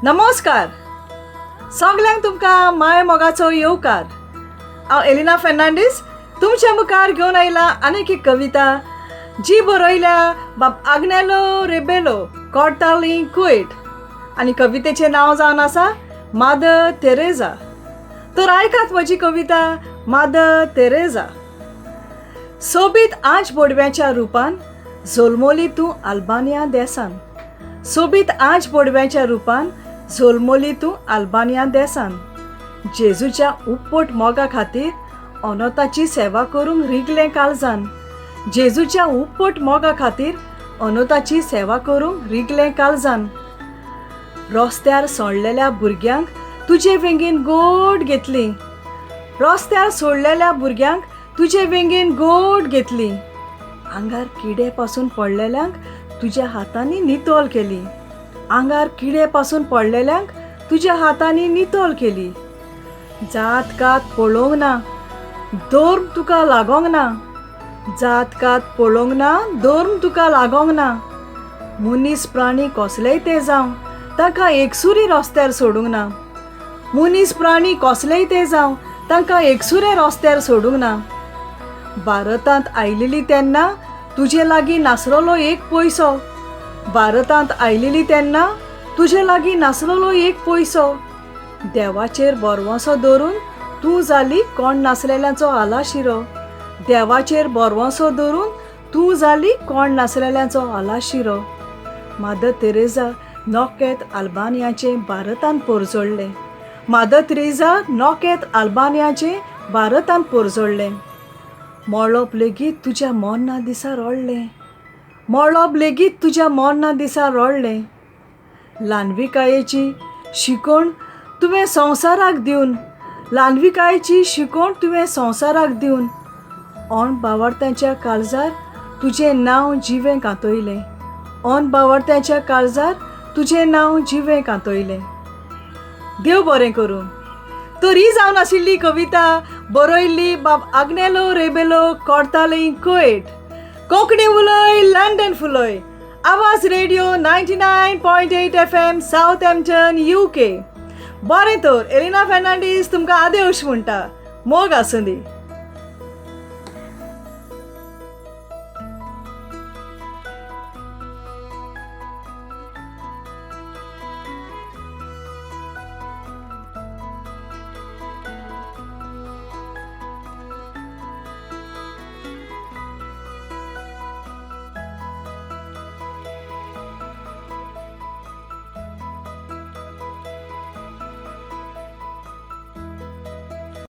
नमस्कार सगल्यांक तुमकां माय मोगाचो येवकार. हांव एलिना फेर्नांडीस तुमच्या मुखार घेवन आयला आनीक एक कविता जी बरयल्या बाब आग्नेलो रेबेलो कॉर्ताली कुएट आनी कवितेचें नांव जावन आसा मादर तेरेजा. तर आयकात म्हजी कविता मादर तेरेजा. सोबीत आंच बोडव्याच्या रुपान झोलमोली तूं अल्बानिया देसान. सोबीत आंच बोडव्याच्या रुपान झोलमोली तूं अल्बानिया देसान. जेजूच्या उपपोट मोगा खातीर अनोथाची सेवा करूंक रिगलें काळजान. जेजूच्या उपपोट मोगा खातीर अनोथाची सेवा करूंक रिगलें काळजान. रस्त्यार सोडलेल्या भुरग्यांक तुजे वेंगेन गोड घेतली. रस्त्यार सोडलेल्या भुरग्यांक तुजे वेंगेन गोड घेतली. आंगार किडे पासून पडलेल्यांक तुज्या हातांनी नितोल केली. आंगार किडे पासून पडलेल्यांक तुज्या हातांनी नितोल केली. जात कात पळोवंक ना दोर्म तुका लागोंक ना. जात कात पळोवंक ना दोर्म तुका लागोंक ना. मनीस प्राणी कसलेय ते जावं तांकां एकसुरी रस्त्यार सोडूंक ना. मनीस प्राणी कसलेय ते जावं तांकां एकसुरे रस्त्यार सोडूंक ना. भारतांत आयिल्ली तेन्ना तुजे लागीं नासलोलो एक पयसो. भारतांत आयिल्ली तेन्ना तुजे लागीं नासलोलो एक पयसो. देवाचेर बोरवंसो धरून तूं जाली कोण नासलेल्यांचो आलाशिरो. देवाचेर बोरवंसो धरून तूं जाली कोण नासलेल्यांचो आलाशिरो. मादर तेरेजा नोकेत अल्बानियाचें भारतांत पोरजोडलें. मादर तेरेजा नोकेत अल्बानियाचें भारतांत पोरजोडलें. मळब लेगीत तुज्या मोन्ना दिसा रोडलें. मळब लेगीत तुज्या मोन्ना दिसा रोडलें. ल्हानविकायेची शिकोण तुवें संवसाराक दिवन. ल्हानविकायेची शिकोण तुवें संवसाराक दिवन. ओन बावडत्यांच्या काळजार तुजें नांव जिवें कांतयलें. ओन बावडत्यांच्या काळजार तुजें नांव जिवें कांतयलें. देव बरें करूं. तर ही जावन आशिल्ली कविता बरयल्ली बाब आग्नेलो रेबेलो कॉर्ताली कुएट. कोंकणी उलय लंडन फुलय. आवाज रेडिओ 99.8 FM साउथहॅम्प्टन UK. बरें तर एलिना फेर्नांडीस तुमकां आदेश म्हणटा. मोग आसूं दी.